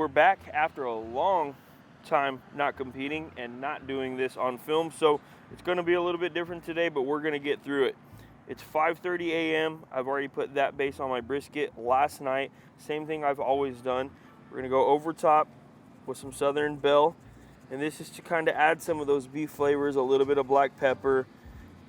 We're back after a long time not competing and not doing this on film, so it's going to be a little bit different today, but we're going to get through it. It's 5:30 a.m. I've already put that base on my brisket last night. Same thing I've always done. We're going to go over top with some Southern Belle, and this is to kind of add some of those beef flavors, a little bit of black pepper.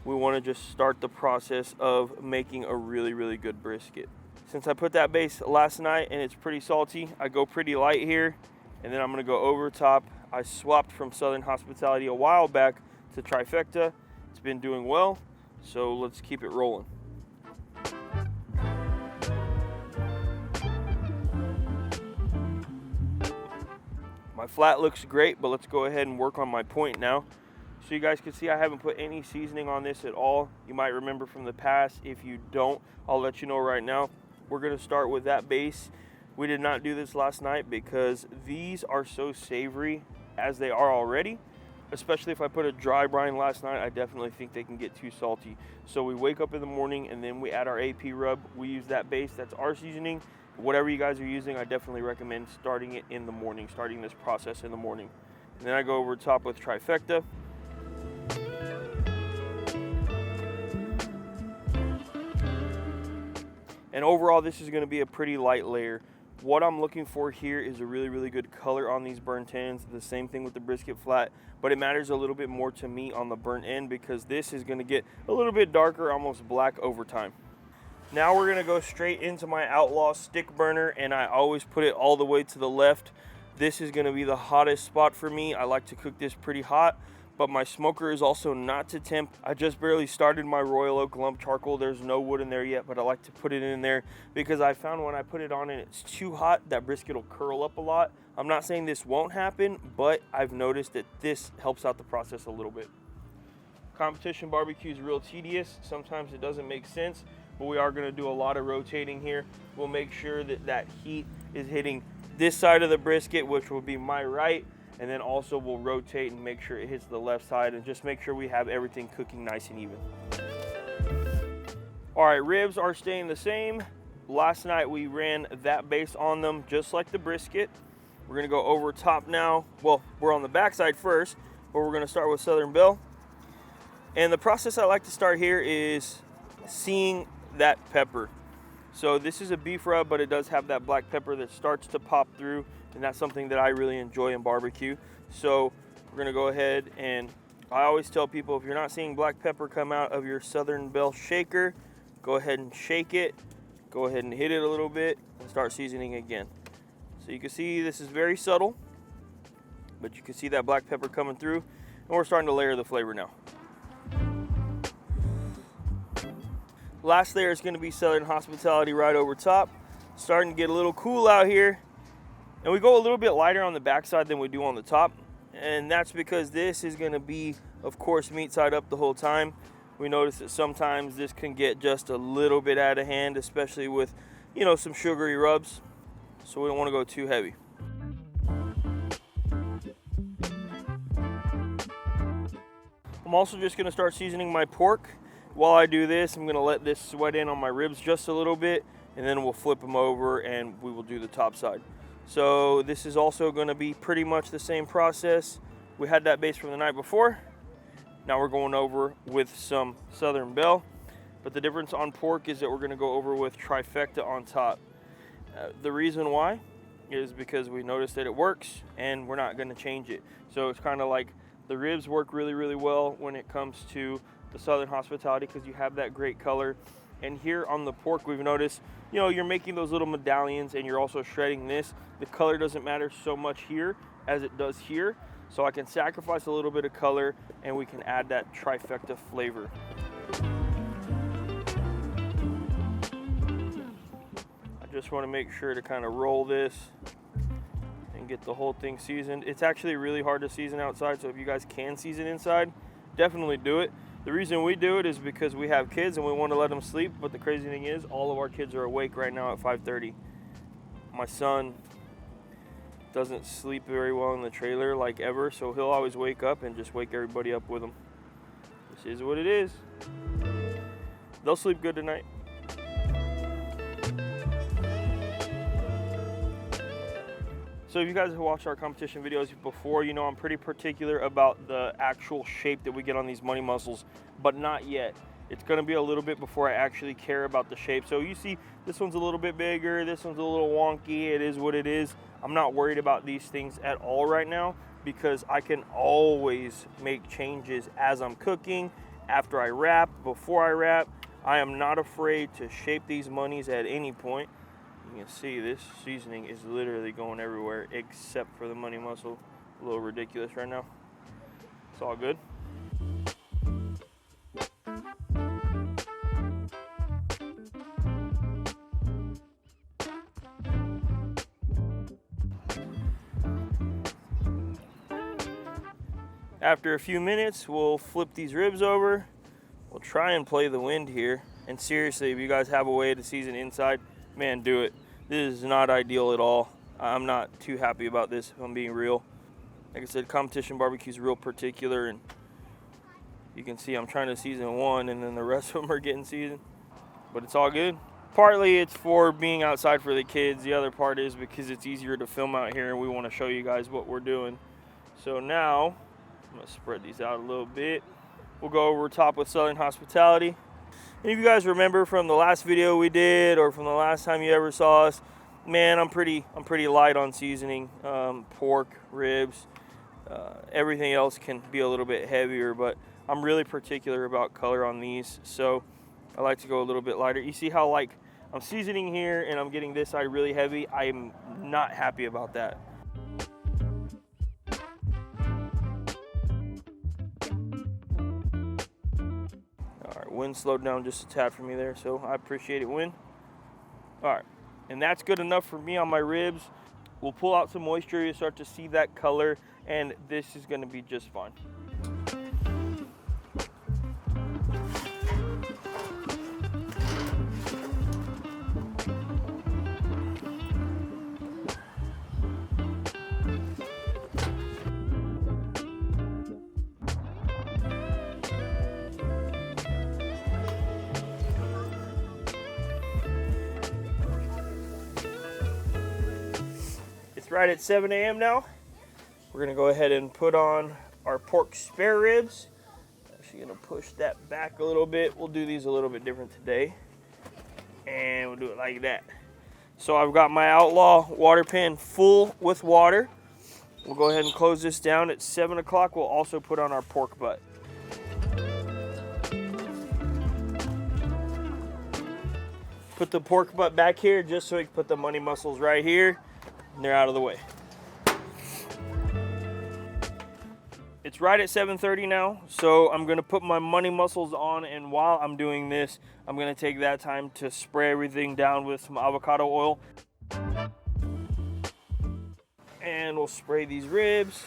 We want to just start the process of making a really, really good brisket. Since I put that base last night and it's pretty salty, I go pretty light here, and then I'm going to go over top. I swapped from Southern Hospitality a while back to Trifecta. It's been doing well, so let's keep it rolling. My flat looks great, but let's go ahead and work on my point now. So you guys can see I haven't put any seasoning on this at all. You might remember from the past. If you don't, I'll let you know right now. We're going to start with that base. We did not do this last night because these are so savory as they are already. Especially if I put a dry brine last night, I definitely think they can get too salty. So we wake up in the morning and then we add our AP rub. We use that base, that's our seasoning. Whatever you guys are using, I definitely recommend starting it in the morning, starting this process in the morning. And then I go over top with Trifecta. And overall, this is going to be a pretty light layer. What I'm looking for here is a really, really good color on these burnt ends. The same thing with the brisket flat, but it matters a little bit more to me on the burnt end because this is going to get a little bit darker, almost black over time. Now we're going to go straight into my Outlaw stick burner, and I always put it all the way to the left. This is going to be the hottest spot for me. I like to cook this pretty hot, but my smoker is also not to temp. I just barely started my Royal Oak lump charcoal. There's no wood in there yet, but I like to put it in there because I found when I put it on and it's too hot, that brisket will curl up a lot. I'm not saying this won't happen, but I've noticed that this helps out the process a little bit. Competition barbecue is real tedious. Sometimes it doesn't make sense, but we are going to do a lot of rotating here. We'll make sure that that heat is hitting this side of the brisket, which will be my right, and then also we'll rotate and make sure it hits the left side and just make sure we have everything cooking nice and even. All right, ribs are staying the same. Last night we ran that base on them just like the brisket. We're gonna go over top now. Well, we're on the back side first, but we're gonna start with Southern Belle. And the process I like to start here is seeing that pepper. So this is a beef rub, but it does have that black pepper that starts to pop through, and that's something that I really enjoy in barbecue. So we're gonna go ahead, and I always tell people, if you're not seeing black pepper come out of your Southern Belle shaker, go ahead and shake it, go ahead and hit it a little bit, and start seasoning again. So you can see this is very subtle, but you can see that black pepper coming through, and we're starting to layer the flavor now. Last layer is going to be Southern Hospitality right over top. Starting to get a little cool out here. And we go a little bit lighter on the backside than we do on the top. And that's because this is going to be, of course, meat side up the whole time. We notice that sometimes this can get just a little bit out of hand, especially with, you know, some sugary rubs. So we don't want to go too heavy. I'm also just going to start seasoning my pork. While I do this, I'm going to let this sweat in on my ribs just a little bit, and then we'll flip them over and we will do the top side. So this is also going to be pretty much the same process. We had that base from the night before. Now we're going over with some Southern Belle, but the difference on pork is that we're going to go over with Trifecta on top. The reason why is because we noticed that it works and we're not going to change it. So it's kind of like the ribs work really, really well when it comes to the Southern Hospitality because you have that great color. And here on the pork, we've noticed, you know, you're making those little medallions and you're also shredding this. The color doesn't matter so much here as it does here. So I can sacrifice a little bit of color and we can add that Trifecta flavor. I just want to make sure to kind of roll this and get the whole thing seasoned. It's actually really hard to season outside, so if you guys can season inside, definitely do it. The reason we do it is because we have kids and we want to let them sleep, but the crazy thing is all of our kids are awake right now at 5:30. My son doesn't sleep very well in the trailer like ever, so he'll always wake up and just wake everybody up with him. This is what it is. They'll sleep good tonight. So if you guys have watched our competition videos before, you know I'm pretty particular about the actual shape that we get on these money muscles, but not yet. It's gonna be a little bit before I actually care about the shape. So you see this one's a little bit bigger, this one's a little wonky, it is what it is. I'm not worried about these things at all right now because I can always make changes as I'm cooking, after I wrap, before I wrap. I am not afraid to shape these monies at any point. You can see this seasoning is literally going everywhere except for the money muscle. A little ridiculous right now. It's all good. After a few minutes, we'll flip these ribs over. We'll try and play the wind here. And seriously, if you guys have a way to season inside, man, do it. This is not ideal at all. I'm not too happy about this, if I'm being real. Like I said, competition barbecue is real particular, and you can see I'm trying to season one, and then the rest of them are getting seasoned. But it's all good. Partly it's for being outside for the kids. The other part is because it's easier to film out here, and we want to show you guys what we're doing. So now, I'm going to spread these out a little bit. We'll go over top with Southern Hospitality. And if you guys remember from the last video we did, or from the last time you ever saw us, man, I'm pretty light on seasoning. Pork, ribs, everything else can be a little bit heavier, but I'm really particular about color on these, so I like to go a little bit lighter. You see how like I'm seasoning here and I'm getting this side really heavy? I'm not happy about that. Wind slowed down just a tad for me there, so I appreciate it, Wind. All right, and that's good enough for me on my ribs. We'll pull out some moisture, you start to see that color, and this is gonna be just fine. Right at 7 a.m. now. We're gonna go ahead and put on our pork spare ribs. Actually gonna push that back a little bit. We'll do these a little bit different today. And we'll do it like that. So I've got my Outlaw water pan full with water. We'll go ahead and close this down. At 7 o'clock, we'll also put on our pork butt. Put the pork butt back here just so we can put the money muscles right here. And they're out of the way. It's right at 7:30 now, so I'm gonna put my money muscles on, and while I'm doing this, I'm gonna take that time to spray everything down with some avocado oil. And we'll spray these ribs.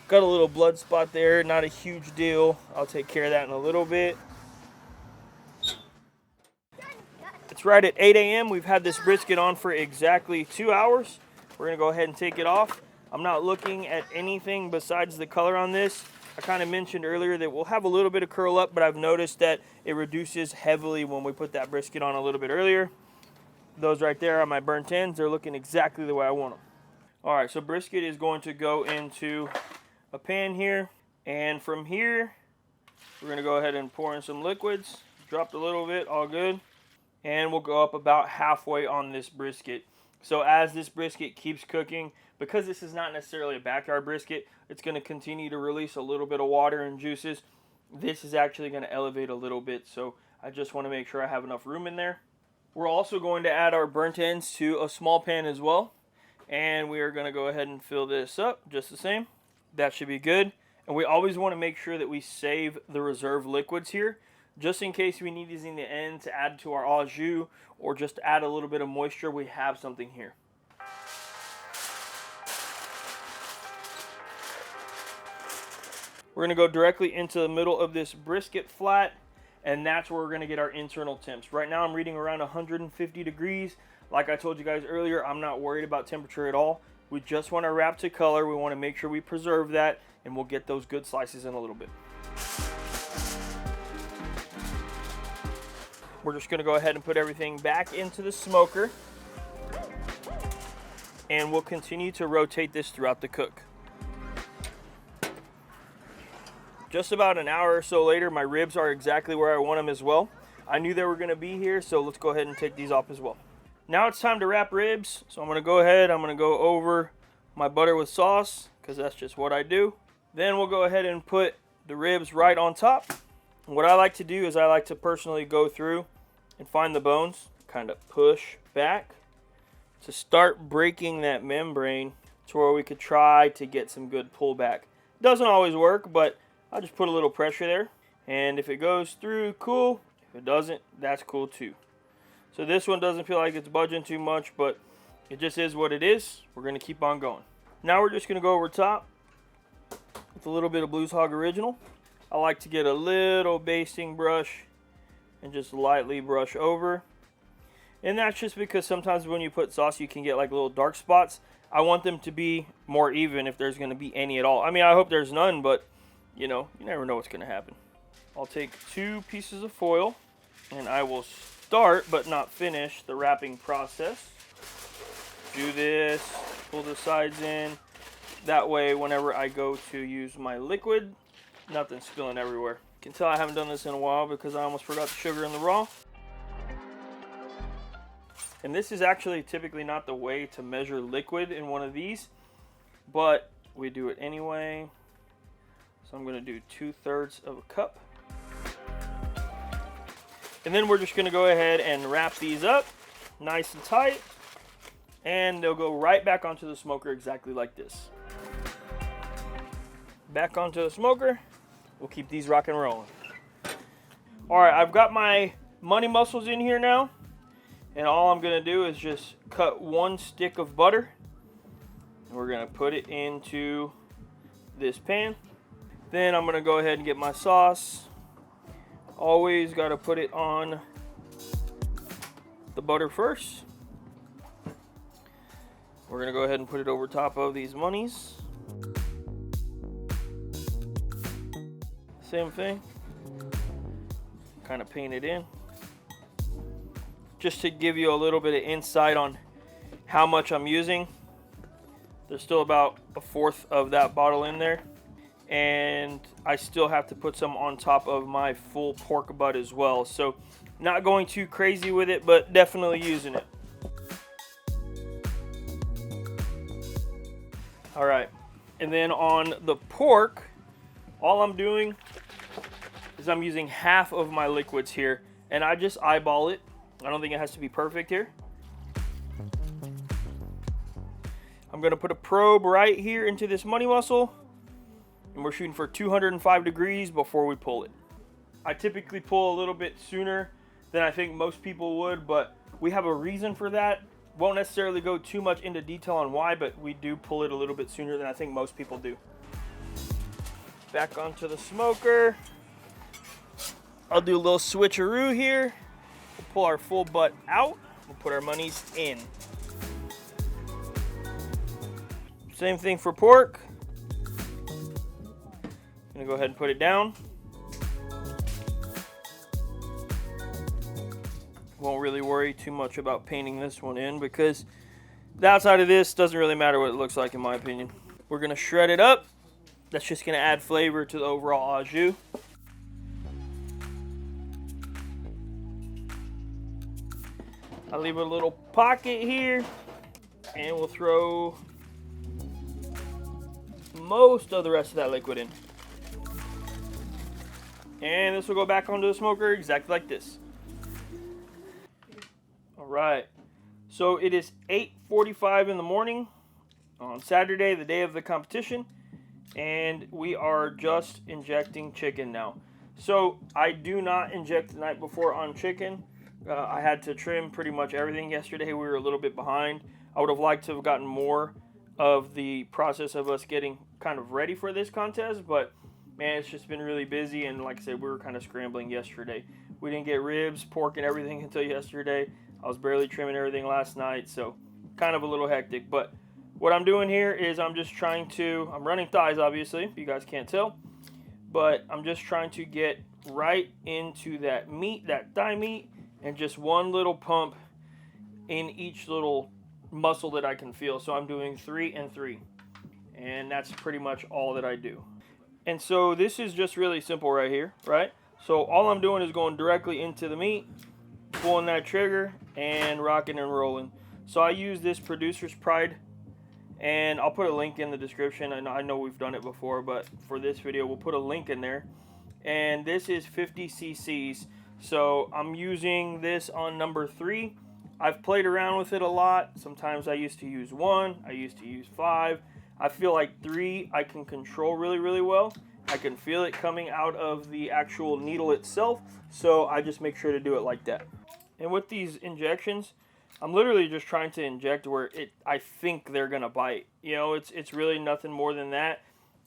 Got a little blood spot there, not a huge deal. I'll take care of that in a little bit. It's right at 8 a.m. We've had this brisket on for exactly 2 hours. We're gonna go ahead and take it off. I'm not looking at anything besides the color on this. I kind of mentioned earlier that we'll have a little bit of curl up, but I've noticed that it reduces heavily when we put that brisket on a little bit earlier. Those right there are my burnt ends. They're looking exactly the way I want them. All right, so brisket is going to go into a pan here. And from here, we're gonna go ahead and pour in some liquids. Dropped a little bit, all good. And we'll go up about halfway on this brisket. So as this brisket keeps cooking, because this is not necessarily a backyard brisket, it's going to continue to release a little bit of water and juices. This is actually going to elevate a little bit, so I just want to make sure I have enough room in there. We're also going to add our burnt ends to a small pan as well. And we are going to go ahead and fill this up just the same. That should be good. And we always want to make sure that we save the reserve liquids here, just in case we need these in the end to add to our au jus or just to add a little bit of moisture. We have something here. We're going to go directly into the middle of this brisket flat, and that's where we're going to get our internal temps. Right now I'm reading around 150 degrees. Like I told you guys earlier, I'm not worried about temperature at all. We just want to wrap to color. We want to make sure we preserve that, and we'll get those good slices in a little bit. We're just going to go ahead and put everything back into the smoker. and we'll continue to rotate this throughout the cook. Just about an hour or so later, my ribs are exactly where I want them as well. I knew they were going to be here, so let's go ahead and take these off as well. Now it's time to wrap ribs, so I'm going to go ahead, I'm going to go over my butter with sauce, because that's just what I do. Then we'll go ahead and put the ribs right on top. And what I like to do is I like to personally go through and find the bones, kind of push back to start breaking that membrane to where we could try to get some good pullback. Doesn't always work, but I'll just put a little pressure there. And if it goes through, cool. If it doesn't, that's cool too. So this one doesn't feel like it's budging too much, but it just is what it is. We're going to keep on going. Now we're just going to go over top with a little bit of Blues Hog Original. I like to get a little basting brush and just lightly brush over. And that's just because sometimes when you put sauce, you can get like little dark spots. I want them to be more even if there's going to be any at all. I mean, I hope there's none, but you know, you never know what's going to happen. I'll take 2 pieces of foil and I will start but not finish the wrapping process. Do this, pull the sides in. That way, whenever I go to use my liquid, nothing's spilling everywhere. You can tell I haven't done this in a while because I almost forgot the sugar in the raw. And this is actually typically not the way to measure liquid in one of these, but we do it anyway. So I'm going to do 2/3 of a cup. And then we're just going to go ahead and wrap these up nice and tight. And they'll go right back onto the smoker exactly like this. Back onto the smoker. We'll keep these rock and rolling. Alright, I've got my money muscles in here now. And all I'm going to do is just cut 1 stick of butter. And we're going to put it into this pan. Then I'm going to go ahead and get my sauce. Always got to put it on the butter first. We're going to go ahead and put it over top of these monies. Same thing. Kind of paint it in. Just to give you a little bit of insight on how much I'm using. There's still about 1/4 of that bottle in there. And I still have to put some on top of my full pork butt as well. So not going too crazy with it, but definitely using it. All right, and then on the pork, all I'm doing is I'm using half of my liquids here, and I just eyeball it. I don't think it has to be perfect here. I'm gonna put a probe right here into this money muscle, and we're shooting for 205 degrees before we pull it. I typically pull a little bit sooner than I think most people would, but we have a reason for that. Won't necessarily go too much into detail on why, but we do pull it a little bit sooner than I think most people do. Back onto the smoker. I'll do a little switcheroo here. We'll pull our full butt out. We'll put our monies in. Same thing for pork. I'm gonna go ahead and put it down. Won't really worry too much about painting this one in because the outside of this doesn't really matter what it looks like in my opinion. We're gonna shred it up. That's just gonna add flavor to the overall au jus. I'll leave a little pocket here and we'll throw most of the rest of that liquid in. And this will go back onto the smoker exactly like this. Alright, so it is 8:45 in the morning on Saturday, the day of the competition, and we are just injecting chicken now. So I do not inject the night before on chicken. I had to trim pretty much everything yesterday. We were a little bit behind. I would have liked to have gotten more of the process of us getting kind of ready for this contest, but man, it's just been really busy, and like I said, we were kind of scrambling yesterday. We didn't get ribs, pork, and everything until yesterday. I was barely trimming everything last night, so kind of a little hectic. But what I'm doing here is I'm running thighs, obviously, if you guys can't tell. But I'm just trying to get right into that meat, that thigh meat, and just one little pump in each little muscle that I can feel. So I'm doing 3 and 3. And that's pretty much all that I do. And so this is just really simple right here, right? So all I'm doing is going directly into the meat, pulling that trigger, and rocking and rolling. So I use this Producer's Pride, and I'll put a link in the description. And I know we've done it before, but for this video, we'll put a link in there. And this is 50 cc's. So I'm using this on number 3. I've played around with it a lot. Sometimes I used to use 1, I used to use 5. I feel like 3 I can control really, really well. I can feel it coming out of the actual needle itself, so I just make sure to do it like that. And with these injections, I'm literally just trying to inject where I think they're gonna bite. You know, it's really nothing more than that.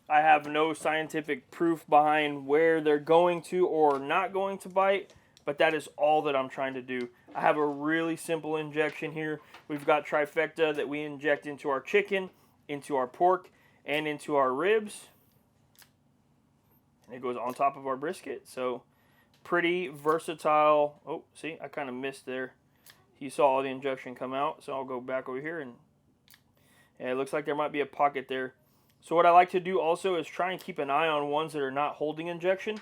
I have no scientific proof behind where they're going to or not going to bite, but that is all that I'm trying to do. I have a really simple injection here. We've got trifecta that we inject into our chicken, into our pork, and into our ribs. And it goes on top of our brisket. So pretty versatile. Oh, see, I kind of missed there. You saw all the injection come out. So I'll go back over here, and it looks like there might be a pocket there. So what I like to do also is try and keep an eye on ones that are not holding injection.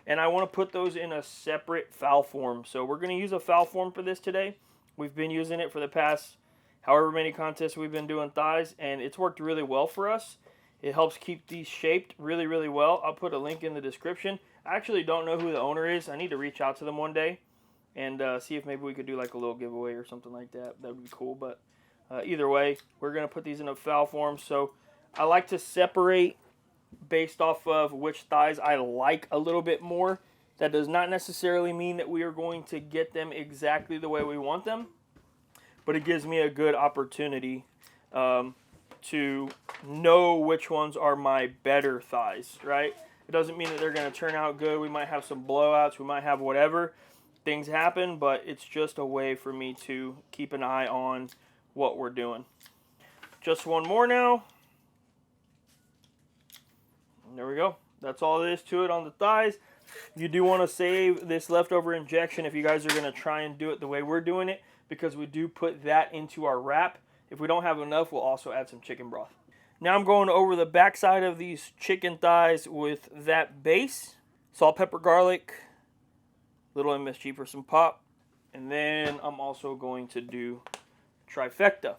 And I want to put those in a separate foul form. So we're going to use a foul form for this today. We've been using it for the past however many contests we've been doing thighs, and it's worked really well for us. It helps keep these shaped really, really well. I'll put a link in the description. I actually don't know who the owner is. I need to reach out to them one day and see if maybe we could do like a little giveaway or something like that. That would be cool. But either way, we're going to put these in a foul form. So I like to separate based off of which thighs I like a little bit more. That does not necessarily mean that we are going to get them exactly the way we want them, but it gives me a good opportunity to know which ones are my better thighs, right? It doesn't mean that they're going to turn out good. We might have some blowouts. We might have whatever. Things happen, but it's just a way for me to keep an eye on what we're doing. Just one more now. There we go. That's all there is to it on the thighs. You do want to save this leftover injection if you guys are going to try and do it the way we're doing it, because we do put that into our wrap. If we don't have enough, we'll also add some chicken broth. Now I'm going over the backside of these chicken thighs with that base. Salt, pepper, garlic, little MSG for some pop. And then I'm also going to do trifecta.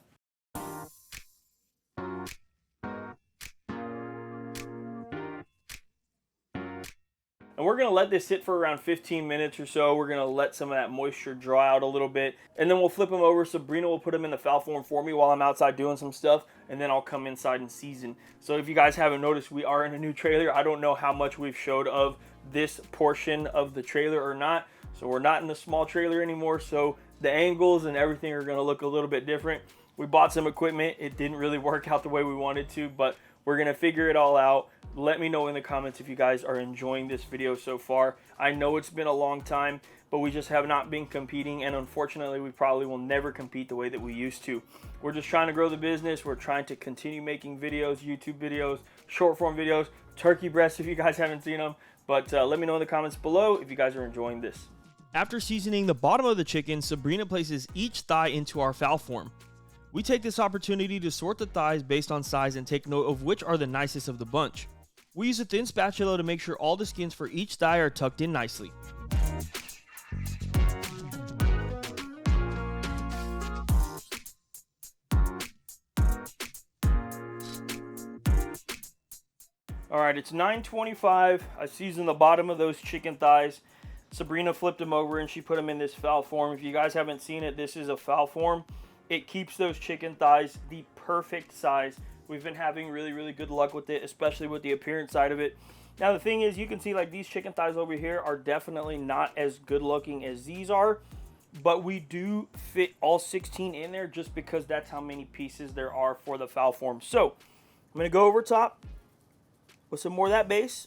And we're going to let this sit for around 15 minutes or so. We're going to let some of that moisture dry out a little bit. And then we'll flip them over. Sabrina will put them in the foul form for me while I'm outside doing some stuff. And then I'll come inside and season. So if you guys haven't noticed, we are in a new trailer. I don't know how much we've showed of this portion of the trailer or not. So we're not in the small trailer anymore. So the angles and everything are going to look a little bit different. We bought some equipment. It didn't really work out the way we wanted to, but we're going to figure it all out. Let me know in the comments if you guys are enjoying this video so far. I know it's been a long time, but we just have not been competing, and unfortunately we probably will never compete the way that we used to. We're just trying to grow the business. We're trying to continue making videos, YouTube videos, short form videos, turkey breasts if you guys haven't seen them. But let me know in the comments below if you guys are enjoying this. After seasoning the bottom of the chicken, Sabrina places each thigh into our foul form. We take this opportunity to sort the thighs based on size and take note of which are the nicest of the bunch. We use a thin spatula to make sure all the skins for each thigh are tucked in nicely. Alright, it's 9:25. I seasoned the bottom of those chicken thighs. Sabrina flipped them over and she put them in this foul form. If you guys haven't seen it, this is a foul form. It keeps those chicken thighs the perfect size. We've been having really, really good luck with it, especially with the appearance side of it. Now, the thing is, you can see like these chicken thighs over here are definitely not as good looking as these are, but we do fit all 16 in there just because that's how many pieces there are for the foul form. So I'm going to go over top with some more of that base.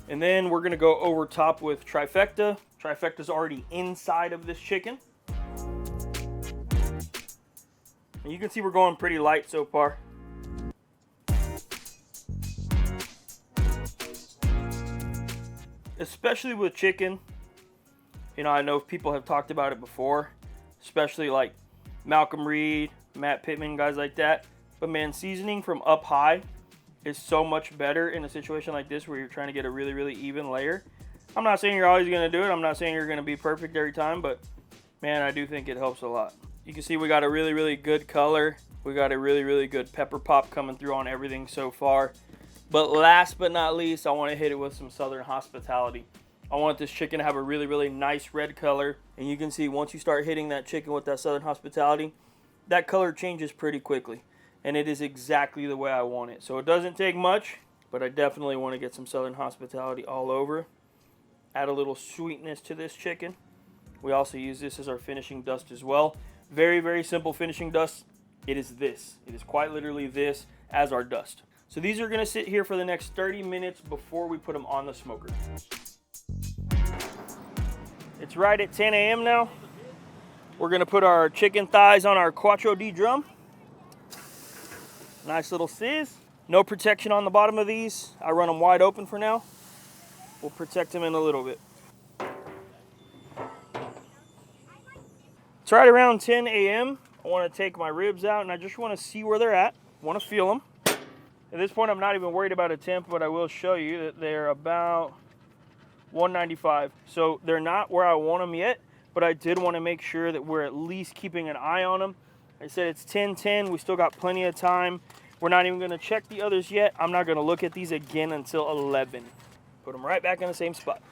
And then we're going to go over top with trifecta. Trifecta's already inside of this chicken. And you can see we're going pretty light so far. Especially with chicken, You know, I know people have talked about it before, especially like Malcolm Reed, Matt Pittman, guys like that. But man, seasoning from up high is so much better in a situation like this where you're trying to get a really, really even layer. I'm not saying you're always going to do it. I'm not saying you're going to be perfect every time, but man, I do think it helps a lot. You can see we got a really, really good color. We got a really, really good pepper pop coming through on everything so far. But last but not least, I want to hit it with some Southern hospitality. I want this chicken to have a really, really nice red color. And you can see once you start hitting that chicken with that Southern hospitality, that color changes pretty quickly. And it is exactly the way I want it. So it doesn't take much, but I definitely want to get some Southern hospitality all over. Add a little sweetness to this chicken. We also use this as our finishing dust as well. Very, very simple finishing dust. It is this. It is quite literally this as our dust. So these are going to sit here for the next 30 minutes before we put them on the smoker. It's right at 10 a.m. now. We're going to put our chicken thighs on our Quattro D drum. Nice little sizz. No protection on the bottom of these. I run them wide open for now. We'll protect them in a little bit. It's right around 10 a.m. I want to take my ribs out and I just want to see where they're at. I want to feel them. At this point, I'm not even worried about a temp, but I will show you that they're about 195. So they're not where I want them yet, but I did want to make sure that we're at least keeping an eye on them. I said it's 10:10. We still got plenty of time. We're not even going to check the others yet. I'm not going to look at these again until 11. Put them right back in the same spot.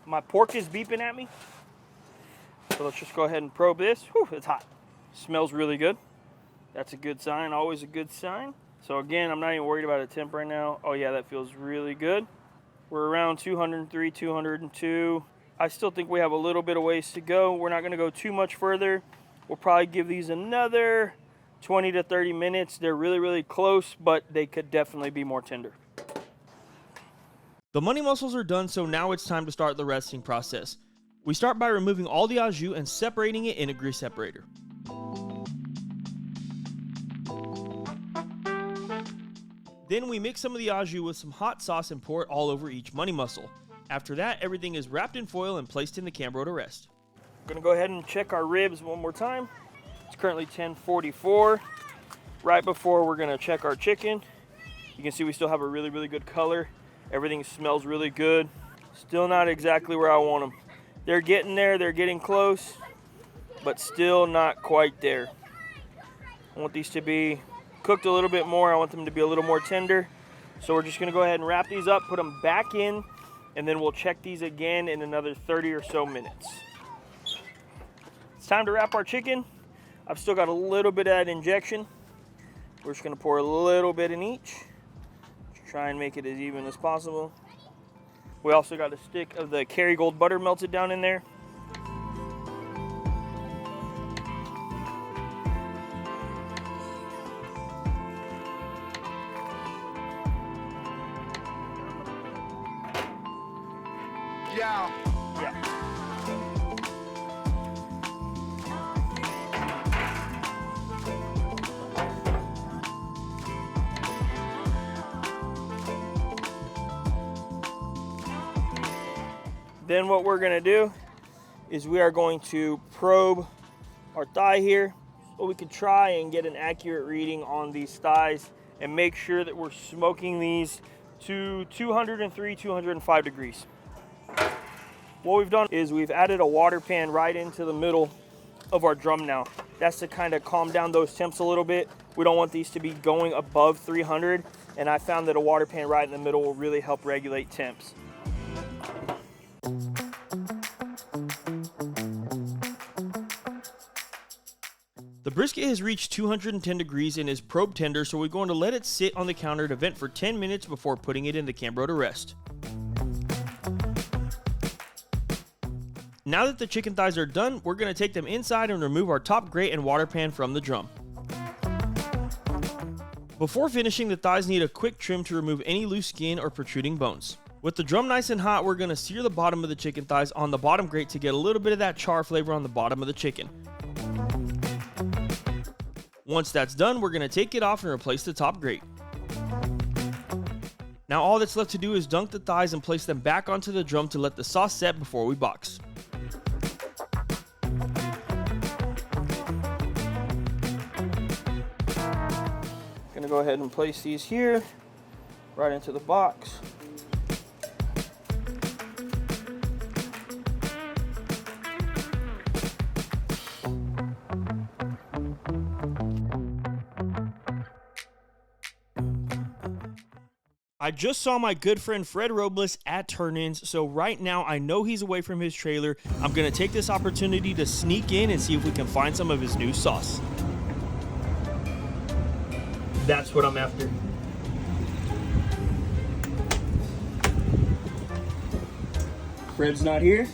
My pork is beeping at me. So let's just go ahead and probe this. Whew, it's hot. Smells really good. That's a good sign. Always a good sign. So again, I'm not even worried about a temp right now. Oh yeah, that feels really good. We're around 203, 202. I still think we have a little bit of ways to go. We're not going to go too much further. We'll probably give these another 20 to 30 minutes. They're really, really close, but they could definitely be more tender. The money muscles are done, so now it's time to start the resting process. We start by removing all the au jus and separating it in a grease separator. Then we mix some of the au jus with some hot sauce and pour it all over each money muscle. After that, everything is wrapped in foil and placed in the Cambro to rest. We're gonna go ahead and check our ribs one more time. It's currently 10:44. Right before we're gonna check our chicken. You can see we still have a really, really good color. Everything smells really good. Still not exactly where I want them. They're getting there, they're getting close, but still not quite there. I want these to be cooked a little bit more. I want them to be a little more tender. So we're just gonna go ahead and wrap these up, put them back in, and then we'll check these again in another 30 or so minutes. It's time to wrap our chicken. I've still got a little bit of that injection. We're just gonna pour a little bit in each. Try and make it as even as possible. We also got a stick of the Kerrygold butter melted down in there. Yeah. Then what we're gonna do is we are going to probe our thigh here so we can try and get an accurate reading on these thighs and make sure that we're smoking these to 203, 205 degrees. What we've done is we've added a water pan right into the middle of our drum now. That's to kind of calm down those temps a little bit. We don't want these to be going above 300, and I found that a water pan right in the middle will really help regulate temps. The brisket has reached 210 degrees and is probe tender, so we're going to let it sit on the counter to vent for 10 minutes before putting it in the Cambro to rest. Now that the chicken thighs are done, we're going to take them inside and remove our top grate and water pan from the drum. Before finishing, the thighs need a quick trim to remove any loose skin or protruding bones. With the drum nice and hot, we're going to sear the bottom of the chicken thighs on the bottom grate to get a little bit of that char flavor on the bottom of the chicken. Once that's done, we're going to take it off and replace the top grate. Now all that's left to do is dunk the thighs and place them back onto the drum to let the sauce set before we box. Gonna go ahead and place these here, right into the box. I just saw my good friend Fred Robles at turn-ins, so right now I know he's away from his trailer. I'm going to take this opportunity to sneak in and see if we can find some of his new sauce. That's what I'm after. Fred's not here.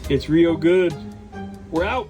It's real good. We're out.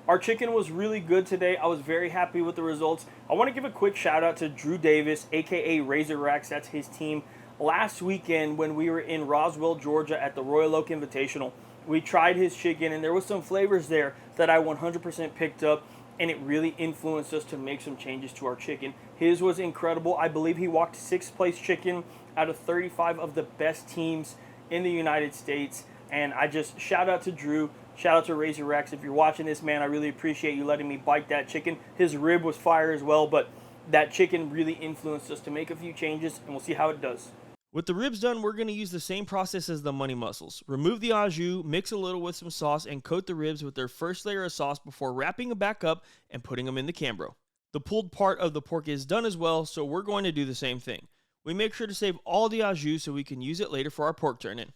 Our chicken was really good today. I was very happy with the results. I want to give a quick shout out to Drew Davis, aka Razor Racks. That's his team. Last weekend when we were in Roswell, Georgia at the Royal Oak Invitational, we tried his chicken and there was some flavors there that I 100% picked up, and it really influenced us to make some changes to our chicken. His was incredible. I believe he walked 6th place chicken out of 35 of the best teams in the United States. And I just shout out to Drew, shout out to Razor Racks. If you're watching this, man, I really appreciate you letting me bite that chicken. His rib was fire as well, but that chicken really influenced us to make a few changes, and we'll see how it does. With the ribs done, we're going to use the same process as the money mussels. Remove the au jus, mix a little with some sauce, and coat the ribs with their first layer of sauce before wrapping them back up and putting them in the Cambro. The pulled part of the pork is done as well, so we're going to do the same thing. We make sure to save all the au jus so we can use it later for our pork turn-in.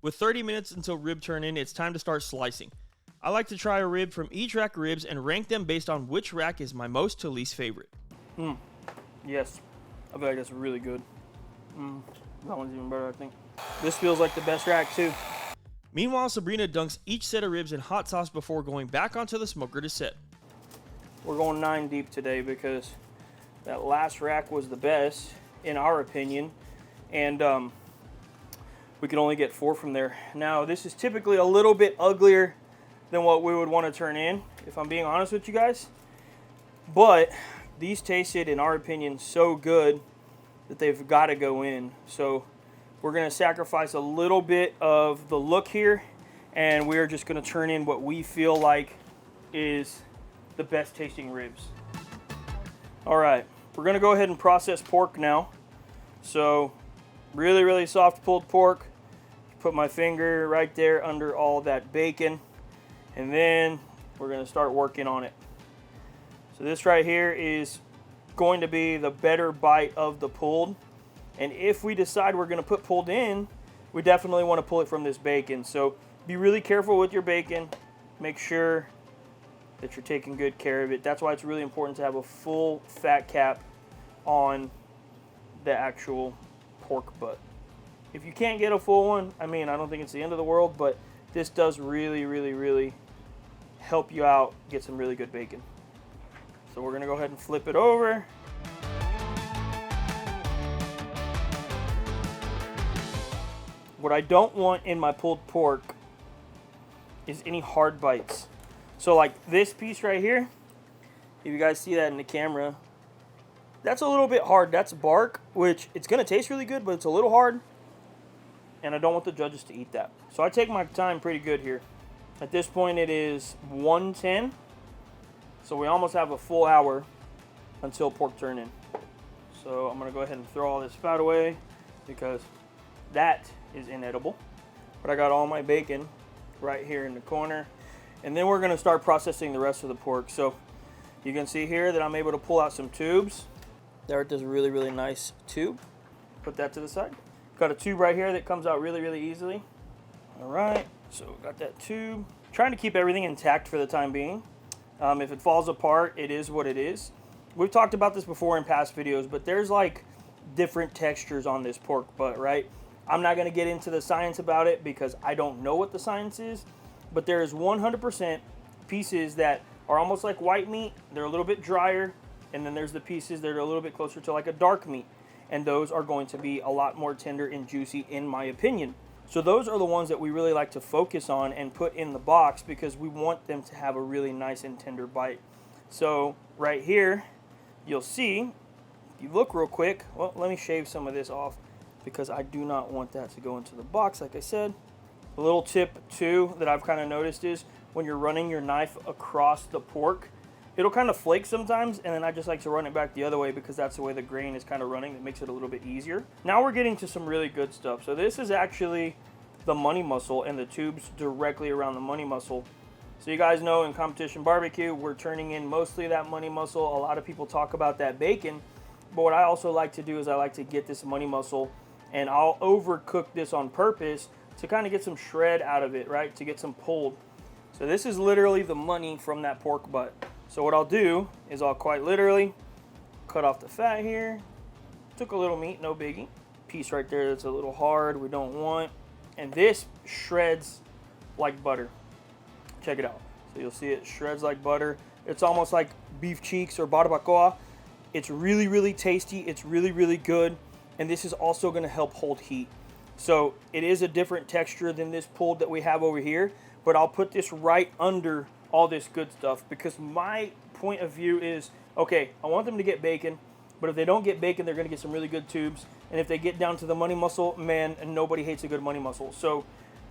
With 30 minutes until rib turn-in, it's time to start slicing. I like to try a rib from each rack of ribs and rank them based on which rack is my most to least favorite. Yes, I feel like that's really good. That one's even better, I think. This feels like the best rack too. Meanwhile, Sabrina dunks each set of ribs in hot sauce before going back onto the smoker to set. We're going 9 deep today because that last rack was the best, in our opinion, and we could only get 4 from there. Now, this is typically a little bit uglier than what we would want to turn in, if I'm being honest with you guys, but these tasted, in our opinion, so good that they've got to go in. So we're going to sacrifice a little bit of the look here, and we're just going to turn in what we feel like is the best tasting ribs. All right, we're going to go ahead and process pork now. So really, really soft pulled pork. Put my finger right there under all that bacon, and then we're going to start working on it. So this right here is going to be the better bite of the pulled, and if we decide we're going to put pulled in, we definitely want to pull it from this bacon. So be really careful with your bacon. Make sure that you're taking good care of it. That's why it's really important to have a full fat cap on the actual pork butt. If you can't get a full one, I mean, I don't think it's the end of the world, but this does really, really, really help you out, get some really good bacon. So we're going to go ahead and flip it over. What I don't want in my pulled pork is any hard bites. So like this piece right here, if you guys see that in the camera, that's a little bit hard. That's bark, which it's going to taste really good, but it's a little hard. And I don't want the judges to eat that. So I take my time pretty good here. At this point it is 1:10. So we almost have a full hour until pork turn-in. So I'm going to go ahead and throw all this fat away because that is inedible. But I got all my bacon right here in the corner. And then we're going to start processing the rest of the pork. So you can see here that I'm able to pull out some tubes. There it is, a really, really nice tube. Put that to the side. Got a tube right here that comes out really, really easily. All right, so got that tube. Trying to keep everything intact for the time being. If it falls apart, it is what it is. We've talked about this before in past videos, but there's like different textures on this pork butt, right? I'm not going to get into the science about it because I don't know what the science is, but there is 100% pieces that are almost like white meat. They're a little bit drier, and then there's the pieces that are a little bit closer to like a dark meat, and those are going to be a lot more tender and juicy in my opinion. So those are the ones that we really like to focus on and put in the box because we want them to have a really nice and tender bite. So right here, you'll see, if you look real quick, well, let me shave some of this off because I do not want that to go into the box, like I said. A little tip too that I've kind of noticed is when you're running your knife across the pork, it'll kind of flake sometimes, and then I just like to run it back the other way because that's the way the grain is kind of running. That makes it a little bit easier. Now we're getting to some really good stuff. So this is actually the money muscle and the tubes directly around the money muscle. So you guys know in competition barbecue, we're turning in mostly that money muscle. A lot of people talk about that bacon, but what I also like to do is I like to get this money muscle, and I'll overcook this on purpose to kind of get some shred out of it, right? To get some pulled. So this is literally the money from that pork butt. So what I'll do is I'll quite literally cut off the fat here. Took a little meat, no biggie. Piece right there that's a little hard, we don't want. And this shreds like butter. Check it out. So you'll see it shreds like butter. It's almost like beef cheeks or barbacoa. It's really, really tasty. It's really, really good. And this is also gonna help hold heat. So it is a different texture than this pulled that we have over here, but I'll put this right under all this good stuff because my point of view is, okay, I want them to get bacon, but if they don't get bacon, they're gonna get some really good tubes. And if they get down to the money muscle, man, nobody hates a good money muscle. So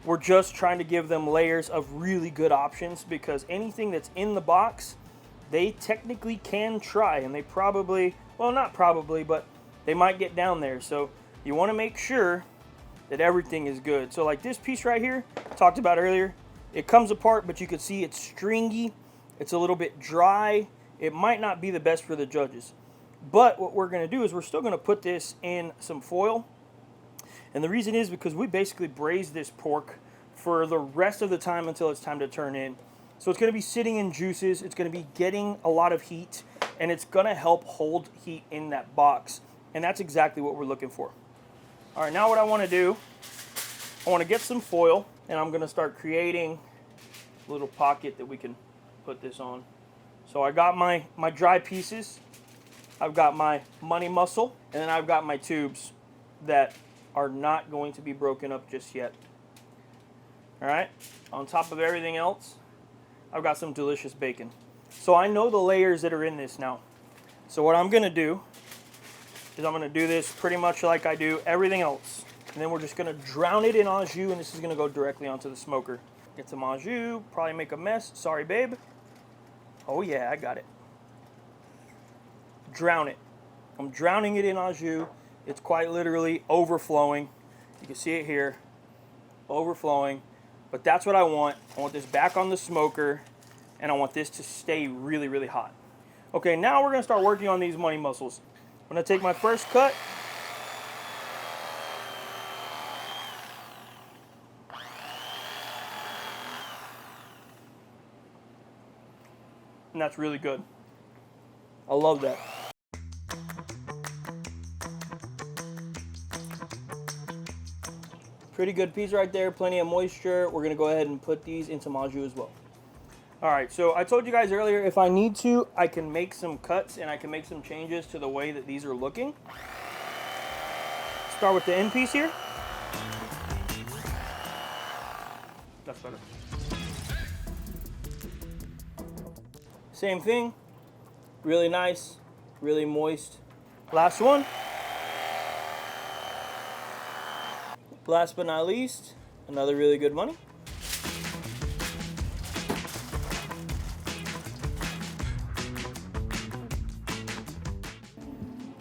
we're just trying to give them layers of really good options because anything that's in the box, they technically can try, and they probably, well, not probably, but they might get down there. So you wanna make sure that everything is good. So like this piece right here, talked about earlier, it comes apart, but you can see it's stringy. It's a little bit dry. It might not be the best for the judges. But what we're gonna do is we're still gonna put this in some foil. And the reason is because we basically braise this pork for the rest of the time until it's time to turn in. So it's gonna be sitting in juices. It's gonna be getting a lot of heat, and it's gonna help hold heat in that box. And that's exactly what we're looking for. All right, now what I wanna do, I wanna get some foil, and I'm gonna start creating a little pocket that we can put this on. So I got my dry pieces, I've got my money muscle, and then I've got my tubes that are not going to be broken up just yet. All right, on top of everything else, I've got some delicious bacon. So I know the layers that are in this now. So what I'm gonna do is I'm gonna do this pretty much like I do everything else. And then we're just gonna drown it in au jus, and this is gonna go directly onto the smoker. Get some au jus, probably make a mess. Sorry, babe. Oh yeah, I got it. Drown it. I'm drowning it in au jus. It's quite literally overflowing. You can see it here, overflowing. But that's what I want. I want this back on the smoker, and I want this to stay really, really hot. Okay, now we're gonna start working on these money muscles. I'm gonna take my first cut. And that's really good. I love that. Pretty good piece right there, plenty of moisture. We're gonna go ahead and put these into au jus as well. All right, so I told you guys earlier, if I need to, I can make some cuts and I can make some changes to the way that these are looking. Start with the end piece here. That's better. Same thing, really nice, really moist. Last one. Last but not least, another really good money.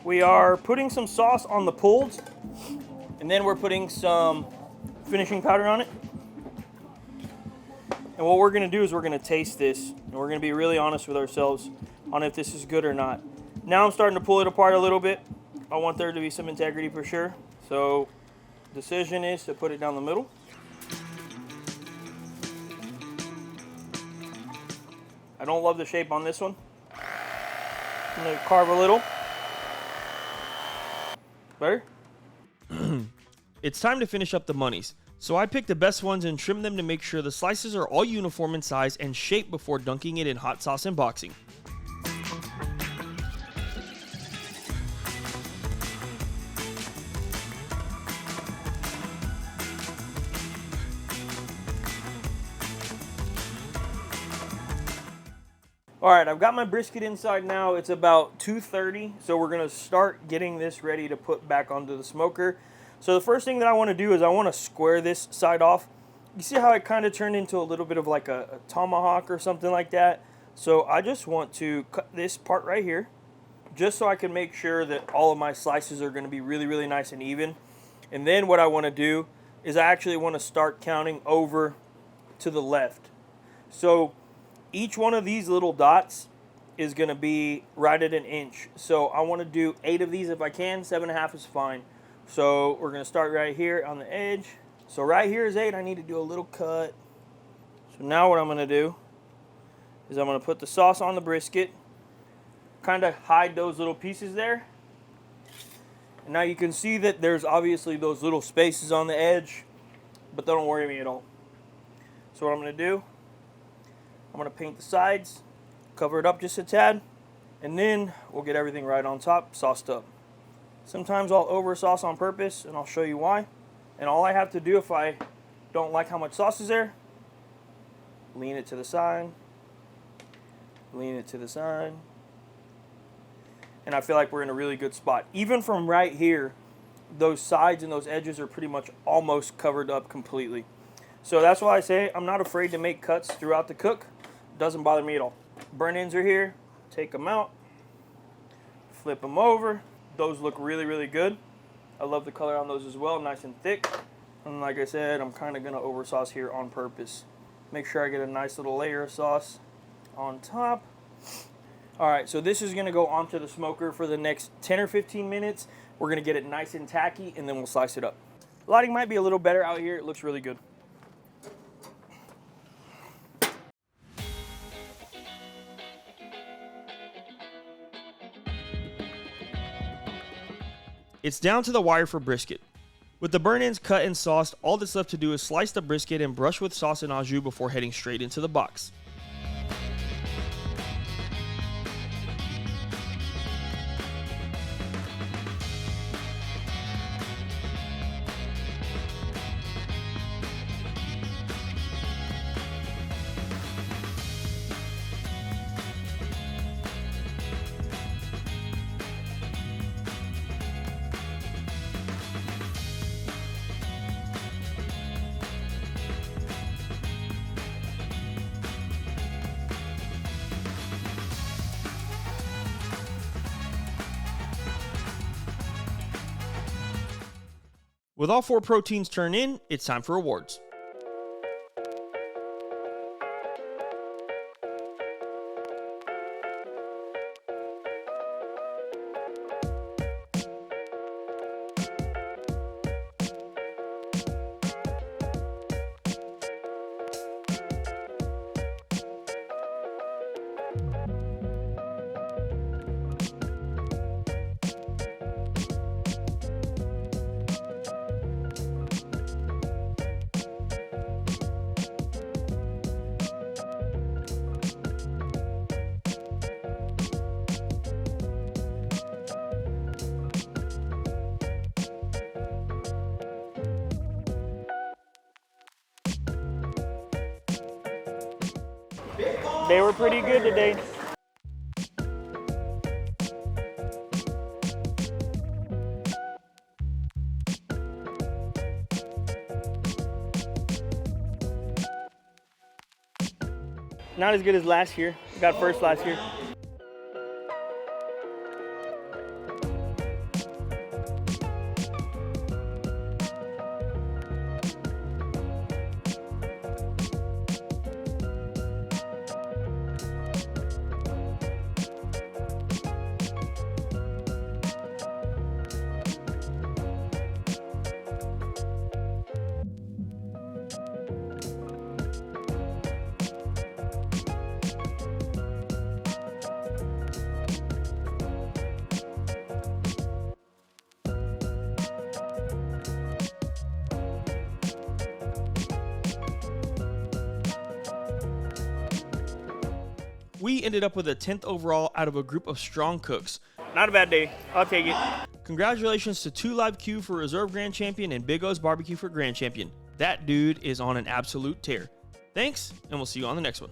We are putting some sauce on the pulled, and then we're putting some finishing powder on it. And what we're gonna do is we're gonna taste this, and we're gonna be really honest with ourselves on if this is good or not. Now I'm starting to pull it apart a little bit. I want there to be some integrity for sure. So decision is to put it down the middle. I don't love the shape on this one. I'm gonna carve a little. Better? It's time to finish up the monies. So I picked the best ones and trimmed them to make sure the slices are all uniform in size and shape before dunking it in hot sauce and boxing. All right, I've got my brisket inside now. It's about 2:30, so we're gonna start getting this ready to put back onto the smoker. So the first thing that I wanna do is I wanna square this side off. You see how it kind of turned into a little bit of like a tomahawk or something like that? So I just want to cut this part right here, just so I can make sure that all of my slices are gonna be really, really nice and even. And then what I wanna do is I actually wanna start counting over to the left. So each one of these little dots is going to be right at an inch. So I want to do 8 of these if I can. 7.5 is fine. So we're going to start right here on the edge. So right here is 8. I need to do a little cut. So now what I'm going to do is I'm going to put the sauce on the brisket, kind of hide those little pieces there. And now you can see that there's obviously those little spaces on the edge, but they don't worry me at all. So what I'm going to do, I'm going to paint the sides, cover it up just a tad, and then we'll get everything right on top, sauced up. Sometimes I'll over sauce on purpose, and I'll show you why. And all I have to do if I don't like how much sauce is there, lean it to the side, lean it to the side, and I feel like we're in a really good spot. Even from right here, those sides and those edges are pretty much almost covered up completely. So that's why I say I'm not afraid to make cuts throughout the cook. Doesn't bother me at all. Burn ends are here. Take them out. Flip them over. Those look really, really good. I love the color on those as well. Nice and thick. And like I said, I'm kind of going to over sauce here on purpose. Make sure I get a nice little layer of sauce on top. Alright, so this is going to go onto the smoker for the next 10 or 15 minutes. We're going to get it nice and tacky, and then we'll slice it up. Lighting might be a little better out here. It looks really good. It's down to the wire for brisket. With the burn ends cut and sauced, all that's left to do is slice the brisket and brush with sauce and au jus before heading straight into the box. With all 4 proteins turned in, it's time for awards. They were pretty good today. Not as good as last year. Got first last year. We ended up with a 10th overall out of a group of strong cooks. Not a bad day. I'll take it. Congratulations to 2 Live Q for Reserve Grand Champion and Big O's Barbecue for Grand Champion. That dude is on an absolute tear. Thanks, and we'll see you on the next one.